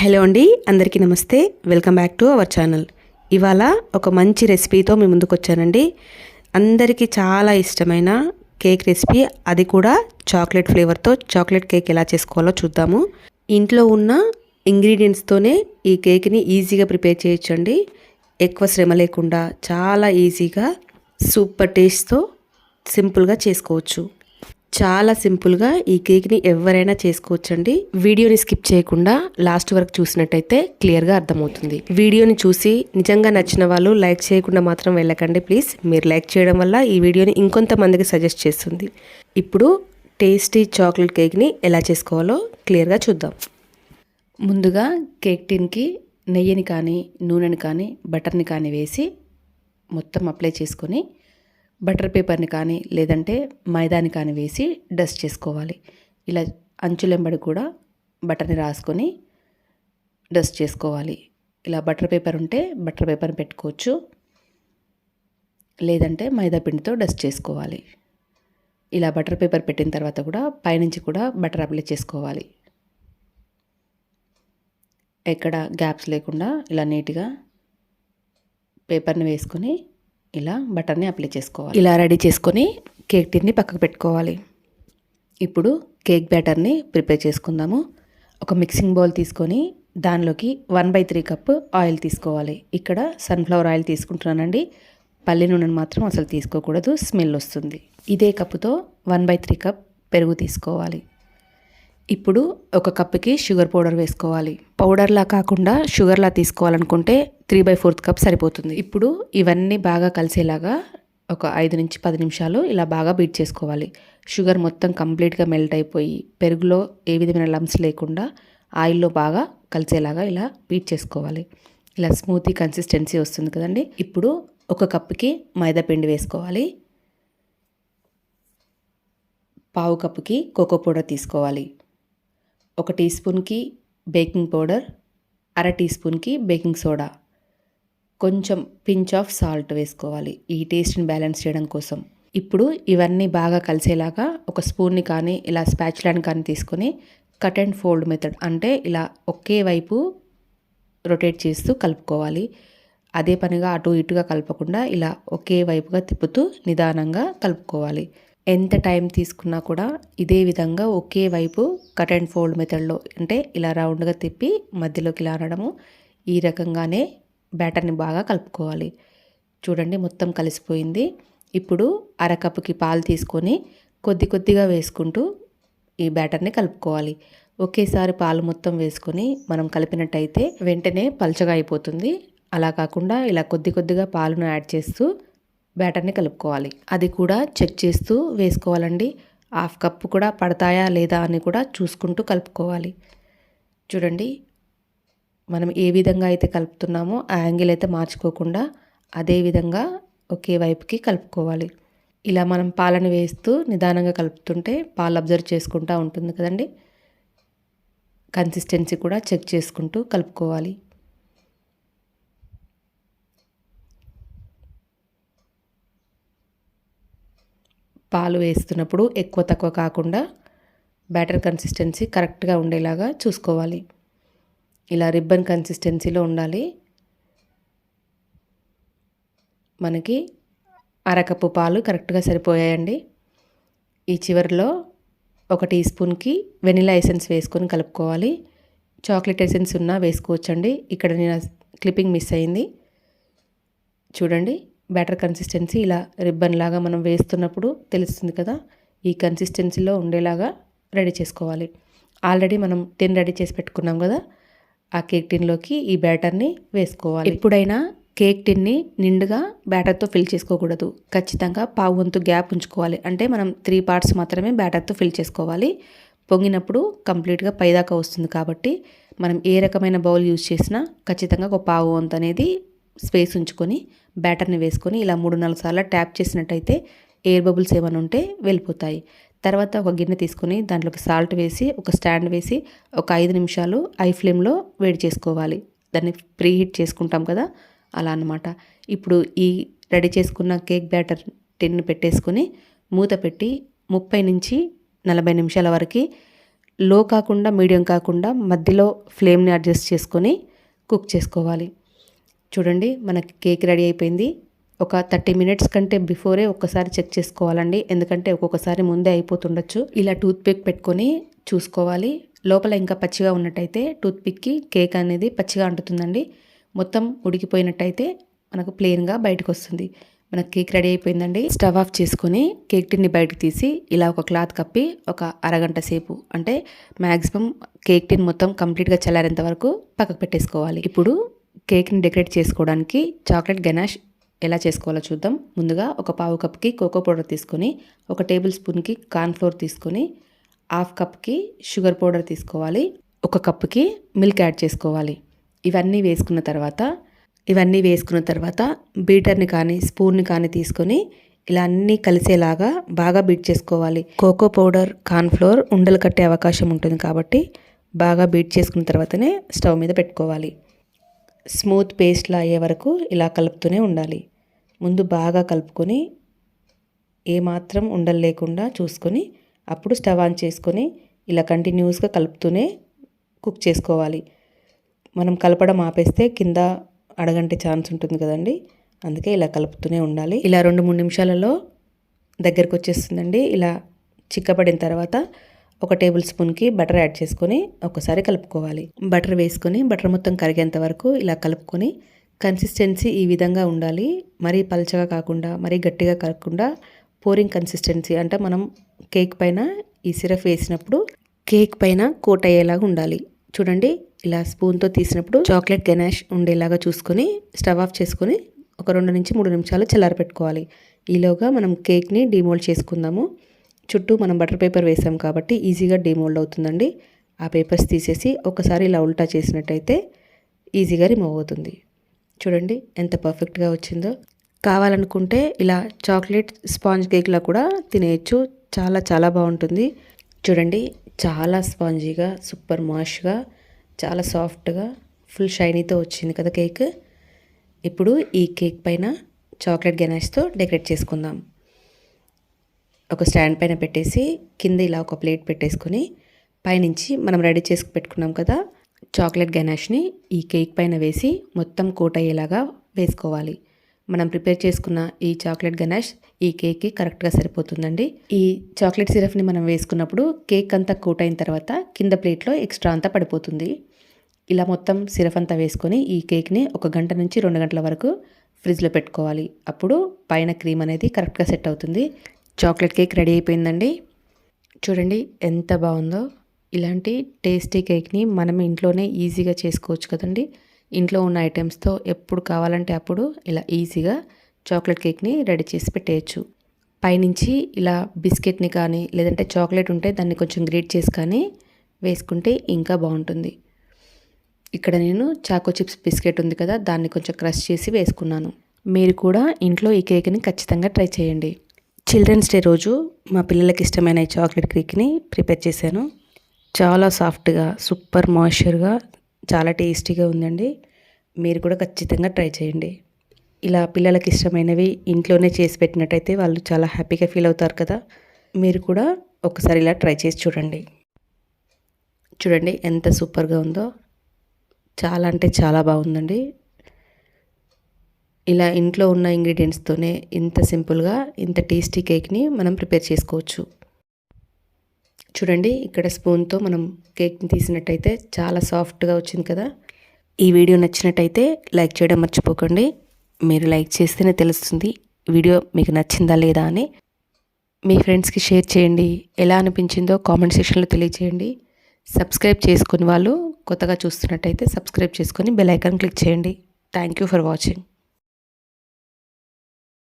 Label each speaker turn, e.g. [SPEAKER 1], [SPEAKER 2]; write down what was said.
[SPEAKER 1] Hello అండి, అందరికీ నమస్తే. Welcome back to our channel. ఇవాళ ఒక మంచి రెసిపీతో మీ ముందుకు వచ్చానండి. అందరికీ చాలా ఇష్టమైన కేక్ రెసిపీ, అది కూడా చాక్లెట్ ఫ్లేవర్తో చాక్లెట్ కేక్ ఎలా చేసుకోవాలో చూద్దాము. ఇంట్లో ఉన్న ఇంగ్రీడియంట్స్తోనే ఈ కేక్ని ఈజీగా ప్రిపేర్ చేయొచ్చండి. ఎక్కువ శ్రమ లేకుండా చాలా ఈజీగా సూపర్ టేస్ట్తో సింపుల్గా చేసుకోవచ్చు. చాలా సింపుల్గా ఈ కేక్ని ఎవరైనా చేసుకోవచ్చండి. వీడియోని స్కిప్ చేయకుండా లాస్ట్ వరకు చూసినట్టయితే క్లియర్గా అర్థమవుతుంది. వీడియోని చూసి నిజంగా నచ్చిన వాళ్ళు లైక్ చేయకుండా మాత్రం వెళ్ళకండి ప్లీజ్. మీరు లైక్ చేయడం వల్ల ఈ వీడియోని ఇంకొంతమందికి సజెస్ట్ చేస్తుంది. ఇప్పుడు టేస్టీ చాక్లెట్ కేక్ని ఎలా చేసుకోవాలో క్లియర్గా చూద్దాం. ముందుగా కేక్ టిన్కి నెయ్యిని కానీ నూనెని కానీ బటర్ని కానీ వేసి మొత్తం అప్లై చేసుకొని బటర్ పేపర్ని కానీ లేదంటే మైదాని కానీ వేసి డస్ట్ చేసుకోవాలి. ఇలా అంచులెంబడి కూడా బటర్ని రాసుకొని డస్ట్ చేసుకోవాలి. ఇలా బటర్ పేపర్ ఉంటే బటర్ పేపర్ని పెట్టుకోవచ్చు, లేదంటే మైదా పిండితో డస్ట్ చేసుకోవాలి. ఇలా బటర్ పేపర్ పెట్టిన తర్వాత కూడా పైనుంచి కూడా బటర్ అప్లై చేసుకోవాలి. ఎక్కడ గ్యాప్స్ లేకుండా ఇలా నీట్గా పేపర్ని వేసుకొని ఇలా బటర్ని అప్లై చేసుకోవాలి. ఇలా రెడీ చేసుకొని కేక్ టిన్ని పక్కకు పెట్టుకోవాలి. ఇప్పుడు కేక్ బ్యాటర్ని ప్రిపేర్ చేసుకుందాము. ఒక మిక్సింగ్ బౌల్ తీసుకొని దానిలోకి 1/3 కప్పు ఆయిల్ తీసుకోవాలి. ఇక్కడ సన్ఫ్లవర్ ఆయిల్ తీసుకుంటున్నానండి. పల్లి నూనెను మాత్రం అసలు తీసుకోకూడదు, స్మెల్ వస్తుంది. ఇదే కప్పుతో 1/3 కప్ పెరుగు తీసుకోవాలి. ఇప్పుడు ఒక కప్పుకి షుగర్ పౌడర్ వేసుకోవాలి. పౌడర్లా కాకుండా షుగర్లా తీసుకోవాలనుకుంటే 3/4 కప్ సరిపోతుంది. ఇప్పుడు ఇవన్నీ బాగా కలిసేలాగా ఒక 5 నుంచి 10 నిమిషాలు ఇలా బాగా బీట్ చేసుకోవాలి. షుగర్ మొత్తం కంప్లీట్గా మెల్ట్ అయిపోయి పెరుగులో ఏ విధమైన లంప్స్ లేకుండా ఆయిల్లో బాగా కలిసేలాగా ఇలా బీట్ చేసుకోవాలి. ఇలా స్మూతీ కన్సిస్టెన్సీ వస్తుంది కదండి. ఇప్పుడు ఒక కప్పుకి మైదా పిండి వేసుకోవాలి. పావు కప్పుకి కోకో పౌడర్ తీసుకోవాలి. 1 టీ స్పూన్కి బేకింగ్ పౌడర్, 1/2 టీ స్పూన్కి బేకింగ్ సోడా, కొంచెం పించ్ ఆఫ్ సాల్ట్ వేసుకోవాలి ఈ టేస్ట్ని బ్యాలెన్స్ చేయడం కోసం. ఇప్పుడు ఇవన్నీ బాగా కలిసేలాగా ఒక స్పూన్ని కానీ ఇలా స్పాచులాని కానీ తీసుకొని కట్ అండ్ ఫోల్డ్ మెథడ్, అంటే ఇలా ఒకే వైపు రొటేట్ చేస్తూ కలుపుకోవాలి. అదే పనిగా అటు ఇటుగా కలపకుండా ఇలా ఒకే వైపుగా తిప్పుతూ నిదానంగా కలుపుకోవాలి. ఎంత టైం తీసుకున్నా కూడా ఇదే విధంగా ఒకే వైపు కట్ అండ్ ఫోల్డ్ మెథడ్లో, అంటే ఇలా రౌండ్గా తిప్పి మధ్యలోకి ఇలా అనడము, ఈ రకంగానే బ్యాటర్ని బాగా కలుపుకోవాలి. చూడండి మొత్తం కలిసిపోయింది. ఇప్పుడు అరకప్పుకి పాలు తీసుకొని కొద్ది కొద్దిగా వేసుకుంటూ ఈ బ్యాటర్ని కలుపుకోవాలి. ఒకేసారి పాలు మొత్తం వేసుకొని మనం కలిపినట్టయితే వెంటనే పల్చగా అయిపోతుంది. అలా కాకుండా ఇలా కొద్ది కొద్దిగా పాలను యాడ్ చేస్తూ బ్యాటర్ని కలుపుకోవాలి. అది కూడా చెక్ చేస్తూ వేసుకోవాలండి. 1/2 కప్పు కూడా పడతాయా లేదా అని కూడా చూసుకుంటూ కలుపుకోవాలి. చూడండి మనం ఏ విధంగా అయితే కలుపుతున్నామో ఆ యాంగిల్ అయితే మార్చుకోకుండా అదే విధంగా ఒకే వైపుకి కలుపుకోవాలి. ఇలా మనం పాలను వేస్తూ నిదానంగా కలుపుతుంటే పాలు అబ్జర్వ్ చేసుకుంటూ ఉంటుంది కదండి. కన్సిస్టెన్సీ కూడా చెక్ చేసుకుంటూ కలుపుకోవాలి. పాలు వేస్తున్నప్పుడు ఎక్కువ తక్కువ కాకుండా బ్యాటర్ కన్సిస్టెన్సీ కరెక్ట్గా ఉండేలాగా చూసుకోవాలి. ఇలా రిబ్బన్ కన్సిస్టెన్సీలో ఉండాలి. మనకి అరకప్పు పాలు కరెక్ట్గా సరిపోయాయండి. ఈ చివరిలో 1 టీ స్పూన్కి వెనిలా ఎసెన్స్ వేసుకొని కలుపుకోవాలి. చాక్లెట్ ఎసెన్స్ ఉన్నా వేసుకోవచ్చండి. ఇక్కడ నేను క్లిప్పింగ్ మిస్ అయింది. చూడండి బ్యాటర్ కన్సిస్టెన్సీ ఇలా రిబ్బన్ లాగా మనం వేస్తున్నప్పుడు తెలుస్తుంది కదా. ఈ కన్సిస్టెన్సీలో ఉండేలాగా రెడీ చేసుకోవాలి. ఆల్రెడీ మనం టిన్ రెడీ చేసి పెట్టుకున్నాం కదా, ఆ కేక్ టిన్లోకి ఈ బ్యాటర్ని వేసుకోవాలి. ఎప్పుడైనా కేక్ టిన్ని నిండుగా బ్యాటర్తో ఫిల్ చేసుకోకూడదు. ఖచ్చితంగా పావు వంతు గ్యాప్ ఉంచుకోవాలి. అంటే మనం 3 పార్ట్స్ మాత్రమే బ్యాటర్తో ఫిల్ చేసుకోవాలి. పొంగినప్పుడు కంప్లీట్గా పైదాకా వస్తుంది కాబట్టి మనం ఏ రకమైన బౌల్ యూజ్ చేసినా ఖచ్చితంగా ఒక పావు వంతు అనేది స్పేస్ ఉంచుకొని బ్యాటర్ని వేసుకొని ఇలా 3-4 సార్లు ట్యాప్ చేసినట్టయితే ఎయిర్ బబుల్స్ ఏమైనా ఉంటే వెళ్ళిపోతాయి. తర్వాత ఒక గిన్నె తీసుకొని దాంట్లోకి సాల్ట్ వేసి ఒక స్టాండ్ వేసి ఒక 5 నిమిషాలు ఐ ఫ్లేమ్లో వేడి చేసుకోవాలి. దాన్ని ప్రీ హీట్ చేసుకుంటాం కదా, అలా అన్నమాట. ఇప్పుడు ఈ రెడీ చేసుకున్న కేక్ బ్యాటర్ టిన్ పెట్టేసుకొని మూత పెట్టి 30 నుంచి 40 నిమిషాల వరకు లో కాకుండా మీడియం కాకుండా మధ్యలో ఫ్లేమ్ని అడ్జస్ట్ చేసుకొని కుక్ చేసుకోవాలి. చూడండి మనకి కేక్ రెడీ అయిపోయింది. ఒక 30 మినిట్స్ కంటే బిఫోరే ఒక్కసారి చెక్ చేసుకోవాలండి, ఎందుకంటే ఒక్కొక్కసారి ముందే అయిపోతుండొచ్చు. ఇలా టూత్పిక్ పెట్టుకొని చూసుకోవాలి. లోపల ఇంకా పచ్చిగా ఉన్నట్టయితే టూత్పిక్కి కేక్ అనేది పచ్చిగా అంటుతుందండి. మొత్తం ఉడికిపోయినట్టయితే మనకు ప్లెయిన్గా బయటకు వస్తుంది. మనకు కేక్ రెడీ అయిపోయిందండి. స్టవ్ ఆఫ్ చేసుకొని కేక్ టిన్ని బయటకు తీసి ఇలా ఒక క్లాత్ కప్పి ఒక అరగంట సేపు, అంటే మ్యాక్సిమం కేక్ టిన్ మొత్తం కంప్లీట్గా చల్లారేంత వరకు పక్కకు పెట్టేసుకోవాలి. ఇప్పుడు కేక్ని డెకరేట్ చేసుకోవడానికి చాక్లెట్ గనాష్ ఎలా చేసుకోవాలో చూద్దాం. ముందుగా ఒక పావు కప్కి కోకో పౌడర్ తీసుకొని, ఒక టేబుల్ స్పూన్కి కార్న్ ఫ్లోర్ తీసుకొని, హాఫ్ కప్కి షుగర్ పౌడర్ తీసుకోవాలి, ఒక కప్కి మిల్క్ యాడ్ చేసుకోవాలి. ఇవన్నీ వేసుకున్న తర్వాత బీటర్ని కానీ స్పూన్ని కానీ తీసుకొని ఇలా అన్నీ కలిసేలాగా బాగా బీట్ చేసుకోవాలి. కోకో పౌడర్, కార్న్ ఫ్లోర్ ఉండలు కట్టే అవకాశం ఉంటుంది కాబట్టి బాగా బీట్ చేసుకున్న తర్వాతనే స్టవ్ మీద పెట్టుకోవాలి. స్మూత్ పేస్ట్లా అయ్యే వరకు ఇలా కలుపుతూనే ఉండాలి. ముందు బాగా కలుపుకొని ఏమాత్రం ఉండలు లేకుండా చూసుకొని అప్పుడు స్టవ్ ఆన్ చేసుకొని ఇలా కంటిన్యూస్గా కలుపుతూనే కుక్ చేసుకోవాలి. మనం కలపడం ఆపేస్తే కింద అడగంటే ఛాన్స్ ఉంటుంది కదండి, అందుకే ఇలా కలుపుతూనే ఉండాలి. ఇలా 2-3 నిమిషాలలో దగ్గరకు వచ్చేస్తుందండి. ఇలా చిక్కబడిన తర్వాత ఒక టేబుల్ స్పూన్కి బటర్ యాడ్ చేసుకొని ఒకసారి కలుపుకోవాలి. బటర్ వేసుకొని బటర్ మొత్తం కరిగేంత వరకు ఇలా కలుపుకొని కన్సిస్టెన్సీ ఈ విధంగా ఉండాలి. మరీ పల్చగా కాకుండా మరీ గట్టిగా కాకుండా పోరింగ్ కన్సిస్టెన్సీ, అంటే మనం కేక్ పైన ఈ సిరప్ వేసినప్పుడు కేక్ పైన కోట్ అయ్యేలాగా ఉండాలి. చూడండి ఇలా స్పూన్తో తీసినప్పుడు చాక్లెట్ గనాష్ ఉండేలాగా చూసుకొని స్టవ్ ఆఫ్ చేసుకొని ఒక 2-3 నిమిషాలు చల్లారి పెట్టుకోవాలి. ఈలోగా మనం కేక్ని డిమోల్డ్ చేసుకుందాము. చుట్టూ మనం బటర్ పేపర్ వేసాం కాబట్టి ఈజీగా డిమోల్డ్ అవుతుందండి. ఆ పేపర్స్ తీసేసి ఒకసారి ఇలా ఉల్టా చేసినట్టయితే ఈజీగా రిమూవ్ అవుతుంది. చూడండి ఎంత పర్ఫెక్ట్గా వచ్చిందో. కావాలనుకుంటే ఇలా చాక్లెట్ స్పాంజ్ కేక్లా కూడా తినేయచ్చు. చాలా చాలా బాగుంటుంది. చూడండి చాలా స్పాంజీగా, సూపర్ మాష్గా, చాలా సాఫ్ట్గా, ఫుల్ షైనీతో వచ్చింది కదా కేక్. ఇప్పుడు ఈ కేక్ పైన చాక్లెట్ గనాష్తో డెకరేట్ చేసుకుందాం. ఒక స్టాండ్ పైన పెట్టేసి కింద ఇలా ఒక ప్లేట్ పెట్టేసుకొని పైనుంచి మనం రెడీ చేసి పెట్టుకున్నాం కదా చాక్లెట్ గనాష్ని ఈ కేక్ పైన వేసి మొత్తం కోట్ అయ్యేలాగా వేసుకోవాలి. మనం ప్రిపేర్ చేసుకున్న ఈ చాక్లెట్ గనాష్ ఈ కేక్కి కరెక్ట్గా సరిపోతుందండి. ఈ చాక్లెట్ సిరప్ని మనం వేసుకున్నప్పుడు కేక్ అంతా కోట్ అయిన తర్వాత కింద ప్లేట్లో ఎక్స్ట్రా అంతా పడిపోతుంది. ఇలా మొత్తం సిరప్ అంతా వేసుకొని ఈ కేక్ని 1 గంట నుంచి 2 గంటల వరకు ఫ్రిడ్జ్లో పెట్టుకోవాలి. అప్పుడు పైన క్రీమ్ అనేది కరెక్ట్గా సెట్ అవుతుంది. చాక్లెట్ కేక్ రెడీ అయిపోయిందండి. చూడండి ఎంత బాగుందో. ఇలాంటి టేస్టీ కేక్ని మనం ఇంట్లోనే ఈజీగా చేసుకోవచ్చు కదండి. ఇంట్లో ఉన్న ఐటమ్స్తో ఎప్పుడు కావాలంటే అప్పుడు ఇలా ఈజీగా చాక్లెట్ కేక్ని రెడీ చేసి పెట్టేయచ్చు. పైనుంచి ఇలా బిస్కెట్ని కానీ లేదంటే చాక్లెట్ ఉంటే దాన్ని కొంచెం గ్రేట్ చేసి కానీ వేసుకుంటే ఇంకా బాగుంటుంది. ఇక్కడ నేను చాకో చిప్స్ బిస్కెట్ ఉంది కదా, దాన్ని కొంచెం క్రష్ చేసి వేసుకున్నాను. మీరు కూడా ఇంట్లో ఈ కేక్ని ఖచ్చితంగా ట్రై చేయండి. చిల్డ్రన్స్ డే రోజు మా పిల్లలకి ఇష్టమైన ఈ చాక్లెట్ కేక్ని ప్రిపేర్ చేశాను. చాలా సాఫ్ట్గా, సూపర్ మాయిశ్చర్గా, చాలా టేస్టీగా ఉందండి. మీరు కూడా ఖచ్చితంగా ట్రై చేయండి. ఇలా పిల్లలకి ఇష్టమైనవి ఇంట్లోనే చేసి పెట్టినట్టయితే వాళ్ళు చాలా హ్యాపీగా ఫీల్ అవుతారు కదా. మీరు కూడా ఒకసారి ఇలా ట్రై చేసి చూడండి. చూడండి ఎంత సూపర్గా ఉందో. చాలా అంటే చాలా బాగుందండి. ఇలా ఇంట్లో ఉన్న ఇంగ్రీడియంట్స్తోనే ఇంత సింపుల్గా ఇంత టేస్టీ కేక్ని మనం ప్రిపేర్ చేసుకోవచ్చు. చూడండి ఇక్కడ స్పూన్తో మనం కేక్ని తీసినట్టయితే చాలా సాఫ్ట్గా వచ్చింది కదా. ఈ వీడియో నచ్చినట్టయితే లైక్ చేయడం మర్చిపోకండి. మీరు లైక్ చేస్తేనే తెలుస్తుంది వీడియో మీకు నచ్చిందా లేదా అని. మీ ఫ్రెండ్స్కి షేర్ చేయండి. ఎలా అనిపించిందో కామెంట్ సెక్షన్లో తెలియజేయండి. సబ్స్క్రైబ్ చేసుకుని వాళ్ళు కొత్తగా చూస్తున్నట్టయితే సబ్స్క్రైబ్ చేసుకొని బెల్ ఐకాన్ క్లిక్ చేయండి. Thank you for watching.